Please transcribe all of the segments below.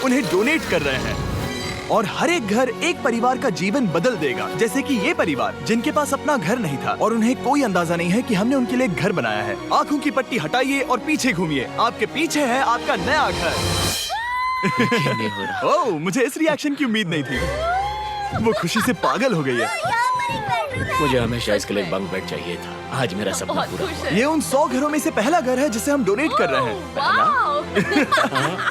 उन्हें डोनेट कर रहे हैं। और हर एक घर एक परिवार का जीवन बदल देगा, जैसे कि ये परिवार जिनके पास अपना घर नहीं था और उन्हें कोई अंदाजा नहीं है कि हमने उनके लिए घर बनाया है। आंखों की पट्टी हटाइए और पीछे घूमिए। आपके पीछे है आपका नया घर। नहीं हो रहा। ओह, मुझे इस रिएक्शन की उम्मीद नहीं थी। वो खुशी से पागल हो गई है। मुझे हमेशा इसके लिए बंक बेड चाहिए था। आज मेरा सपना पूरा हुआ। ये उन 100 घरों में से पहला घर है जिसे हम डोनेट कर रहे हैं।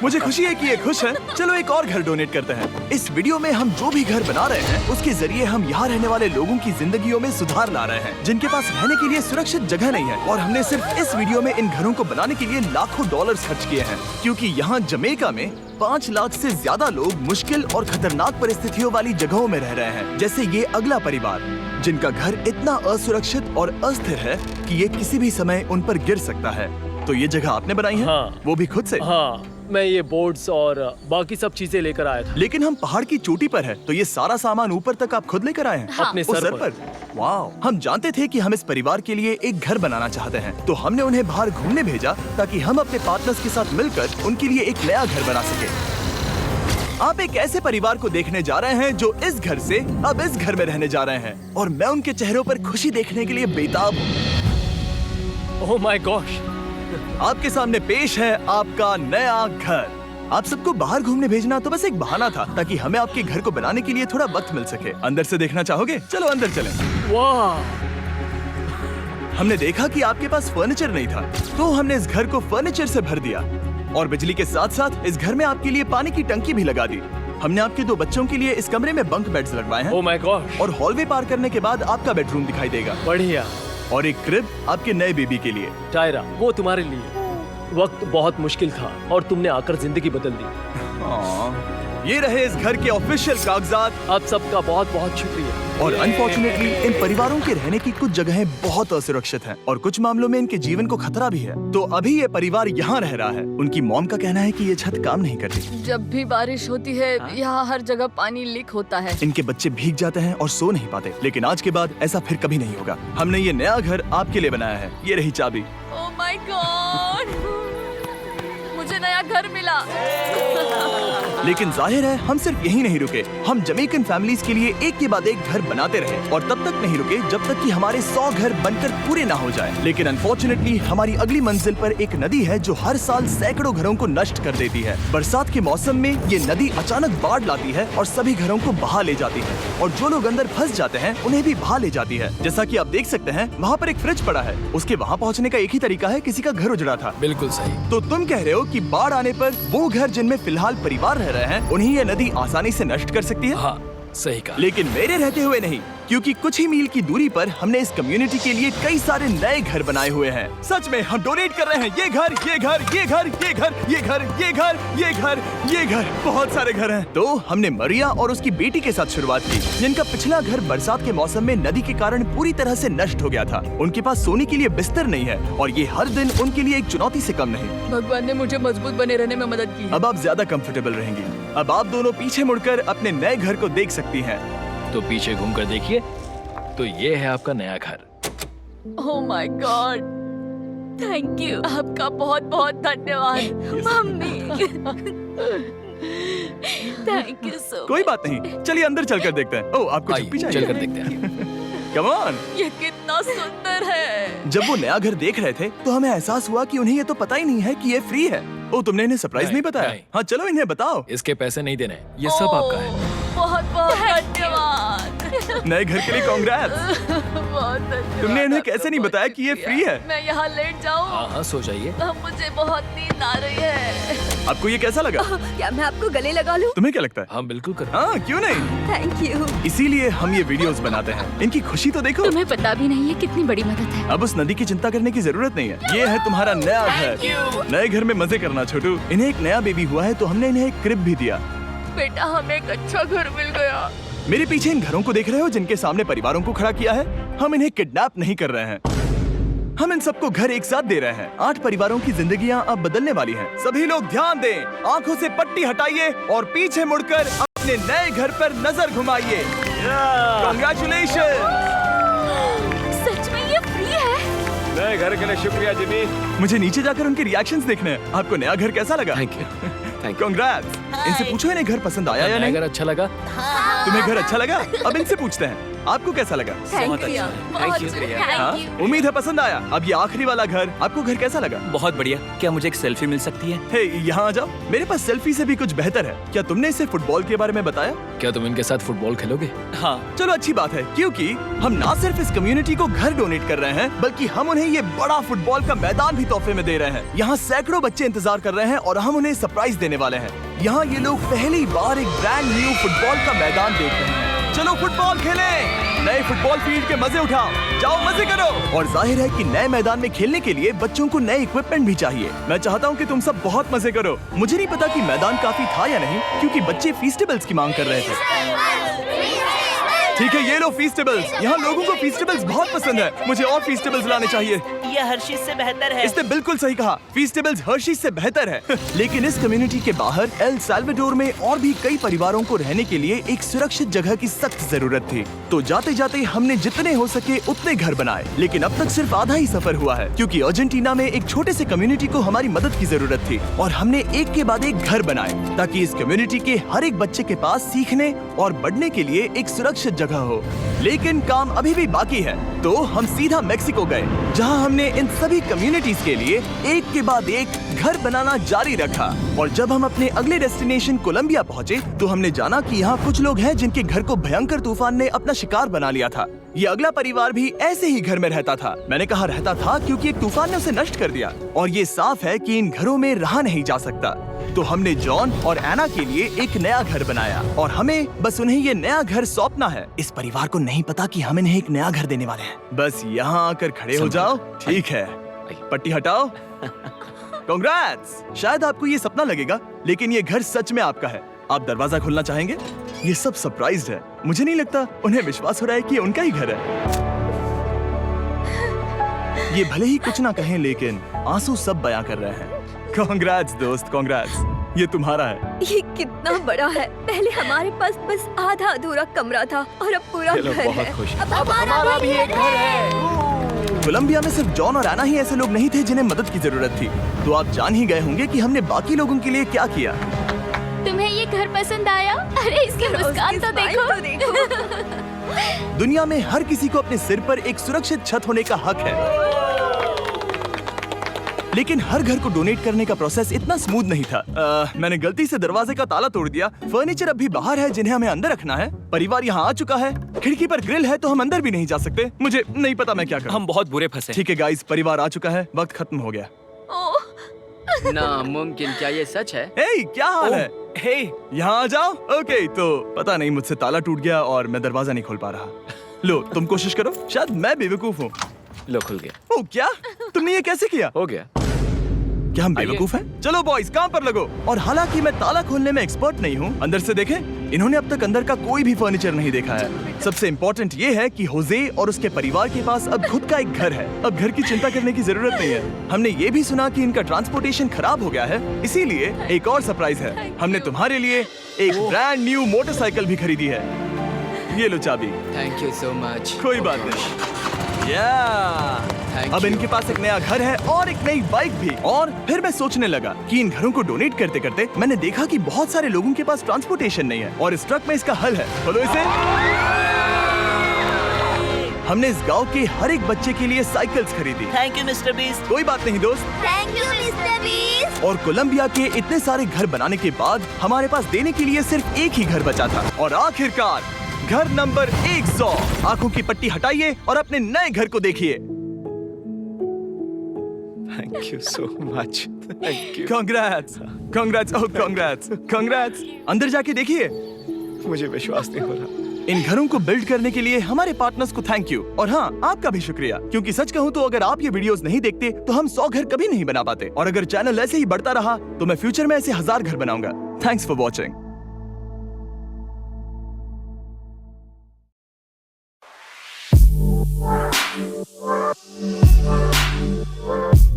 मुझे खुशी है कि ये खुश है। चलो एक और घर डोनेट करते हैं। इस वीडियो में हम जो भी घर बना रहे हैं उसके जरिए हम यहाँ रहने वाले लोगों की जिंदगियों में सुधार ला रहे हैं, जिनके पास रहने के लिए सुरक्षित जगह नहीं है। और हमने सिर्फ इस वीडियो में इन घरों को बनाने के लिए लाखों डॉलर खर्च किए हैं, क्योंकि यहाँ जमैका में 5 लाख से ज्यादा लोग मुश्किल और खतरनाक परिस्थितियों वाली जगहों में रह रहे हैं, जैसे ये अगला परिवार जिनका घर इतना असुरक्षित और अस्थिर है कि ये किसी भी समय उन पर गिर सकता है। तो ये जगह आपने बनाई है? हाँ। वो भी खुद से? हाँ, मैं ये बोर्ड्स और बाकी सब चीजें लेकर आया था। लेकिन हम पहाड़ की चोटी पर है, तो ये सारा सामान ऊपर तक आप खुद लेकर आए हैं? हाँ। अपने उस सर पर। वाओ! हम जानते थे कि हम इस परिवार के लिए एक घर बनाना चाहते हैं, तो हमने उन्हें बाहर घूमने भेजा ताकि हम अपने पार्टनर्स के साथ मिलकर उनके लिए एक नया घर बना सके। आप एक ऐसे परिवार को देखने जा रहे हैं जो इस घर से अब इस घर में रहने जा रहे हैं, और मैं उनके चेहरों पर खुशी देखने के लिए बेताब हूँ। Oh my gosh! आपके सामने पेश है आपका नया घर। आप सबको बाहर घूमने भेजना तो बस एक बहाना था ताकि हमें आपके घर को बनाने के लिए थोड़ा वक्त मिल सके। अंदर से देखना चाहोगे? चलो अंदर चलें। वाह! हमने देखा कि आपके पास फर्नीचर नहीं था, तो हमने इस घर को फर्नीचर से भर दिया, और बिजली के साथ साथ इस घर में आपके लिए पानी की टंकी भी लगा दी। हमने आपके 2 बच्चों के लिए इस कमरे में बंक बेड्स लगवाए हैं। Oh my gosh! और हॉलवे पार करने के बाद आपका बेडरूम दिखाई देगा। बढ़िया। और एक क्रिब आपके नए बेबी के लिए। टायरा, वो तुम्हारे लिए। वक्त बहुत मुश्किल था और तुमने आकर जिंदगी बदल दी। ये रहे इस घर के ऑफिशियल कागजात। आप सबका बहुत बहुत शुक्रिया। और अनफॉर्चुनेटली इन परिवारों के रहने की कुछ जगहें बहुत असुरक्षित हैं और कुछ मामलों में इनके जीवन को खतरा भी है। तो अभी ये परिवार यहाँ रह रहा है। उनकी मॉम का कहना है कि ये छत काम नहीं करती। जब भी बारिश होती है यहाँ हर जगह पानी लीक होता है। इनके बच्चे भीग जाते हैं और सो नहीं पाते, लेकिन आज के बाद ऐसा फिर कभी नहीं होगा। हमने ये नया घर आपके लिए बनाया है। ये रही चाबी। Oh my God! मुझे नया घर मिला। लेकिन जाहिर है हम सिर्फ यही नहीं रुके। हम जमैकन फैमिलीज के लिए एक के बाद एक घर बनाते रहे, और तब तक नहीं रुके जब तक कि हमारे 100 घर बनकर पूरे ना हो जाए। लेकिन अनफॉर्चुनेटली हमारी अगली मंजिल पर एक नदी है जो हर साल सैकड़ों घरों को नष्ट कर देती है। बरसात के मौसम में ये नदी अचानक बाढ़ लाती है और सभी घरों को बहा ले जाती है, और जो लोग अंदर फंस जाते हैं उन्हें भी बहा ले जाती है। जैसा कि आप देख सकते हैं वहाँ पर एक फ्रिज पड़ा है। उसके वहाँ पहुँचने का एक ही तरीका है, किसी का घर उजड़ा था। बिल्कुल सही। तो तुम कह रहे हो कि बाढ़ आने पर वो घर जिनमें फिलहाल परिवार रह रहे हैं उन्हें ये नदी आसानी से नष्ट कर सकती है? हाँ, सही कहा। लेकिन मेरे रहते हुए नहीं, क्योंकि कुछ ही मील की दूरी पर हमने इस कम्युनिटी के लिए कई सारे नए घर बनाए हुए हैं। सच में हम डोनेट कर रहे हैं। ये घर, ये घर, ये घर, ये घर, ये घर, ये घर, ये घर, ये घर, बहुत सारे घर हैं। तो हमने मरिया और उसकी बेटी के साथ शुरुआत की, जिनका पिछला घर बरसात के मौसम में नदी के कारण पूरी तरह से नष्ट हो गया था। उनके पास सोने के लिए बिस्तर नहीं है, और ये हर दिन उनके लिए एक चुनौती से कम नहीं। भगवान ने मुझे मजबूत बने रहने में मदद की है। अब आप ज्यादा कंफर्टेबल रहेंगी। अब आप दोनों पीछे मुड़कर अपने नए घर को देख सकती हैं। तो पीछे घूमकर देखिए, तो ये है आपका नया घर। Oh my God! Thank you. आपका बहुत बहुत धन्यवाद मम्मी। Thank you so. कोई बात नहीं, चलिए अंदर चलकर देखते हैं। ओह, आपको आइए, चुप्पी चाहिए? चलकर देखते हैं। Come on. ये कितना सुंदर है। जब वो नया घर देख रहे थे तो हमें एहसास हुआ कि उन्हें ये तो पता ही नहीं है कि ये फ्री है। ओ, तुमने इन्हें सरप्राइज नहीं बताया? नहीं। हाँ, चलो इन्हें बताओ। इसके पैसे नहीं देने, ये सब आपका है। बहुत बहुत धन्यवाद। नए घर के लिए कांग्रेट्स। बहुत धन्यवाद। तुमने इन्हें कैसे नहीं बताया कि ये फ्री है? मैं यहाँ लेट जाऊँ? हाँ हाँ, सो जाइए। मुझे बहुत नींद आ रही है। आपको ये कैसा लगा? क्या मैं आपको गले लगा लूं? तुम्हें क्या लगता है? हाँ बिल्कुल कर। हाँ, क्यों नहीं? Thank you. इसीलिए हम ये वीडियोस बनाते हैं। इनकी खुशी तो देखो। तुम्हें पता भी नहीं है कितनी बड़ी मदद है। अब उस नदी की चिंता करने की जरूरत नहीं है। ये है तुम्हारा नया घर। नए घर में मजे करना छोटू। इन्हें एक नया बेबी हुआ है, तो हमने इन्हें एक क्रिब भी दिया। बेटा, हमें एक अच्छा घर मिल गया। मेरे पीछे इन घरों को देख रहे हो जिनके सामने परिवारों को खड़ा किया है? हम इन्हें किडनैप नहीं कर रहे हैं। हम इन सबको घर एक साथ दे रहे हैं। 8 परिवारों की जिंदगियां अब बदलने वाली हैं। सभी लोग ध्यान दें, आंखों से पट्टी हटाइए और पीछे मुड़कर अपने नए घर पर नजर घुमाइए। कांग्रेचुलेशन। सच में ये फ्री है? नए घर के लिए शुक्रिया जिमी। मुझे नीचे जाकर उनके रिएक्शंस देखने हैं। आपको नया घर कैसा लगा? Thank you. कांग्रेट्स। इनसे पूछो इन्हें घर पसंद आया या नहीं। अगर अच्छा लगा तुम्हें घर अच्छा लगा? अब इनसे पूछते हैं, आपको कैसा लगा? Thank you thank you. हाँ? उम्मीद है पसंद आया। अब ये आखिरी वाला घर, आपको घर कैसा लगा? बहुत बढ़िया। क्या मुझे एक सेल्फी मिल सकती है? हे, यहाँ आ जाओ। मेरे पास सेल्फी से भी कुछ बेहतर है। क्या तुमने इसे फुटबॉल के बारे में बताया? क्या तुम इनके साथ फुटबॉल खेलोगे? हाँ। चलो अच्छी बात है, क्योंकि हम ना सिर्फ इस कम्युनिटी को घर डोनेट कर रहे हैं, बल्कि हम उन्हें ये बड़ा फुटबॉल का मैदान भी तोहफे में दे रहे हैं। यहाँ सैकड़ों बच्चे इंतजार कर रहे हैं और हम उन्हें सरप्राइज देने वाले हैं। यहाँ ये लोग पहली बार एक ब्रांड न्यू फुटबॉल का मैदान देख रहे हैं। चलो फुटबॉल खेलें, नए फुटबॉल फील्ड के मजे उठाओ, जाओ मजे करो। और जाहिर है कि नए मैदान में खेलने के लिए बच्चों को नए इक्विपमेंट भी चाहिए। मैं चाहता हूँ कि तुम सब बहुत मजे करो। मुझे नहीं पता कि मैदान काफी था या नहीं, क्योंकि बच्चे फीस्टेबल्स की मांग कर रहे थे। ठीक है, ये लो फीस्टेबल्स। यहाँ लोगों को फीस्टेबल्स बहुत पसंद है। मुझे और फीस्टेबल्स लाने चाहिए। ये हर्शीज से बेहतर है। इसने बिल्कुल सही कहा, फीस्टेबल्स हर्शीज से बेहतर है। लेकिन इस कम्युनिटी के बाहर एल साल्वाडोर में और भी कई परिवारों को रहने के लिए एक सुरक्षित जगह की सख्त जरूरत थी। तो जाते जाते हमने जितने हो सके उतने घर बनाए, लेकिन अब तक सिर्फ आधा ही सफर हुआ है, क्योंकि अर्जेंटीना में एक छोटे से कम्युनिटी को हमारी मदद की जरूरत थी और हमने एक के बाद एक घर बनाए ताकि इस कम्युनिटी के हर एक बच्चे के पास सीखने और बढ़ने के लिए एक सुरक्षित जगह हो। लेकिन काम अभी भी बाकी है, तो हम सीधा मेक्सिको गए, जहां हमने इन सभी कम्युनिटीज के लिए एक के बाद एक घर बनाना जारी रखा। और जब हम अपने अगले डेस्टिनेशन कोलंबिया पहुंचे, तो हमने जाना कि यहाँ कुछ लोग हैं जिनके घर को भयंकर तूफान ने अपना शिकार बना लिया था। ये अगला परिवार भी ऐसे ही घर में रहता था। मैंने कहा रहता था क्योंकि एक तूफान ने उसे नष्ट कर दिया, और ये साफ है कि इन घरों में रहा नहीं जा सकता। तो हमने जॉन और एना के लिए एक नया घर बनाया और हमें बस उन्हें ये नया घर सौंपना है। इस परिवार को नहीं पता कि हम इन्हें एक नया घर देने वाले हैं। बस यहाँ आकर खड़े हो जाओ। ठीक है, पट्टी हटाओ। कांग्रेट्स। शायद आपको ये सपना लगेगा, लेकिन ये घर सच में आपका है। आप दरवाजा खोलना चाहेंगे? ये सब सरप्राइज्ड है। मुझे नहीं लगता उन्हें विश्वास हो रहा है कि ये उनका ही घर है। ये भले ही कुछ ना कहें, लेकिन आंसू सब बयां कर रहे हैं। कांग्रेट्स दोस्त, कांग्रेट्स। ये तुम्हारा है। ये कितना बड़ा है। पहले हमारे पास बस आधा अधूरा कमरा था और अब पूरा घर है। बहुत खुश। अब हमारा भी एक घर है। कोलंबिया में सिर्फ जॉन और एना ही ऐसे लोग नहीं थे जिन्हें मदद की जरूरत थी। तो आप जान ही गए होंगे कि हमने बाकी लोगों के लिए क्या किया। तुम्हें ये घर पसंद आया? अरे इसकी मुस्कान तो देखो। दुनिया में हर किसी को अपने सिर पर एक सुरक्षित छत होने का हक है, लेकिन हर घर को डोनेट करने का प्रोसेस इतना स्मूथ नहीं था। मैंने गलती से दरवाजे का ताला तोड़ दिया। फर्नीचर अब भी बाहर है जिन्हें हमें अंदर रखना है। परिवार यहाँ आ चुका है। खिड़की पर ग्रिल है तो हम अंदर भी नहीं जा सकते। मुझे नहीं पता मैं क्या करूं। हम बहुत बुरे फंसे। ठीक है गाइस, परिवार आ चुका है। वक्त खत्म हो गया। नामुमकिन, क्या ये सच है? हे, क्या हाल है? हे, यहाँ आ जाओ। ओके, तो पता नहीं मुझसे ताला टूट गया और मैं दरवाजा नहीं खोल पा रहा। लो, तुम कोशिश करो। शायद मैं बेवकूफ हूँ। लो, खुल गया। ओह, क्या? तुमने ये कैसे किया? हो गया। क्या हम बेवकूफ हैं? चलो बॉयज, काम पर लगो। और हालांकि मैं ताला खोलने में एक्सपर्ट नहीं हूँ, अंदर से देखें। इन्होंने अब तक अंदर का कोई भी फर्नीचर नहीं देखा है। सबसे इम्पोर्टेंट ये है कि होजे और उसके परिवार के पास अब खुद का एक घर है। अब घर की चिंता करने की जरूरत नहीं है। हमने ये भी सुना कि इनका ट्रांसपोर्टेशन खराब हो गया है, इसीलिए एक और सरप्राइज है। हमने तुम्हारे लिए एक ब्रांड न्यू मोटरसाइकिल भी खरीदी है। ये लो चाबी। Thank you so much. कोई बात नहीं। अब इनके पास एक नया घर है और एक नई बाइक भी। और फिर मैं सोचने लगा कि इन घरों को डोनेट करते करते मैंने देखा कि बहुत सारे लोगों के पास ट्रांसपोर्टेशन नहीं है, और इस ट्रक में इसका हल है। बोलो इसे। हमने इस गांव के हर एक बच्चे के लिए साइकिल्स खरीदी। Thank you mister beast. कोई बात नहीं दोस्त। Thank you mister beast. और कोलंबिया के इतने सारे घर बनाने के बाद हमारे पास देने के लिए सिर्फ एक ही घर बचा था। और आखिरकार घर नंबर 100। आंखों की पट्टी हटाइए और अपने नए घर को देखिए। Thank you so much. Thank you. Congrats, congrats, oh congrats, congrats. अंदर जाके देखिए। मुझे विश्वास नहीं हो रहा। इन घरों को बिल्ड करने के लिए हमारे पार्टनर्स को थैंक यू, और हाँ, आपका भी शुक्रिया, क्योंकि सच कहूँ तो अगर आप ये वीडियोस नहीं देखते तो हम 100 घर कभी नहीं बना पाते। और अगर चैनल ऐसे ही बढ़ता रहा तो मैं फ्यूचर में ऐसे 1000 घर बनाऊंगा। Thanks for watching.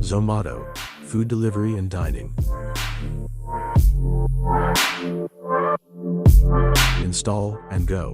Zomato, food delivery and dining. Install and go.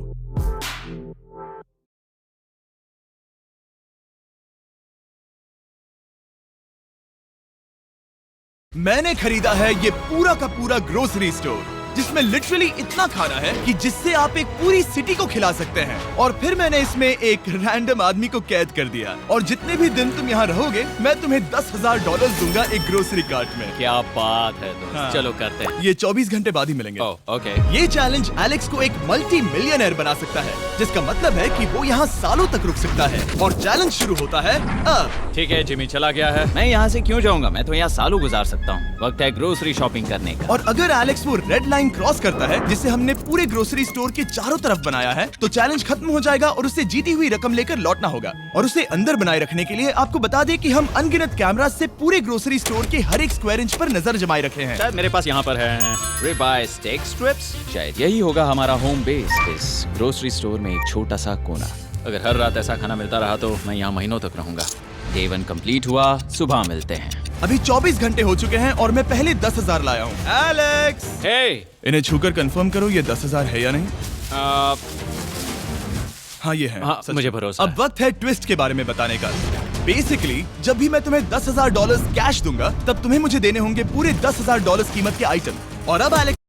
मैंने खरीदा है ये पूरा का पूरा ग्रोसरी स्टोर। जिसमें लिटरली इतना खाना है कि जिससे आप एक पूरी सिटी को खिला सकते हैं। और फिर मैंने इसमें एक रैंडम आदमी को कैद कर दिया और जितने भी दिन तुम यहाँ रहोगे मैं तुम्हें $10,000 दूंगा एक ग्रोसरी कार्ट में। क्या बात है दोस्त, हाँ। चलो करते हैं। ये 24 घंटे बाद ही मिलेंगे। ओके। ये चैलेंज एलेक्स को एक मल्टी मिलियनर बना सकता है, जिसका मतलब है कि वो यहाँ सालों तक रुक सकता है। और चैलेंज शुरू होता है अब। ठीक है, जिमी चला गया है। मैं यहाँ से क्यों जाऊँगा, मैं तो यहाँ सालों गुजार सकता हूँ। वक्त है ग्रोसरी शॉपिंग करने का। और अगर एलेक्स वो रेड लाइन क्रॉस करता है जिसे हमने पूरे ग्रोसरी स्टोर के चारों तरफ बनाया है, तो चैलेंज खत्म हो जाएगा और उसे जीती हुई रकम लेकर लौटना होगा। और उसे अंदर बनाए रखने के लिए आपको बता दें कि हम अनगिनत कैमरा से पूरे ग्रोसरी स्टोर के हर एक स्क्वायर इंच पर नजर जमाए रखे हैं। शायद मेरे पास यहाँ पर है रिबाई स्टेक स्ट्रिप्स। शायद यही होगा हमारा होम बेस, इस ग्रोसरी स्टोर में एक छोटा सा कोना। अगर हर रात ऐसा खाना मिलता रहा तो मैं यहाँ महीनों तक रहूंगा। डे 1 कंप्लीट हुआ, सुबह मिलते हैं। अभी 24 घंटे हो चुके हैं और मैं पहले 10,000 लाया हूँ। एलेक्स, हे इन्हें छूकर कंफर्म करो ये 10,000 है या नहीं। हाँ ये है। हाँ, सच मुझे है। भरोसा अब वक्त है ट्विस्ट के बारे में बताने का। बेसिकली जब भी मैं तुम्हें $10,000 कैश दूंगा तब तुम्हें मुझे देने होंगे पूरे $10,000 कीमत के आइटम। और अब एलेक्स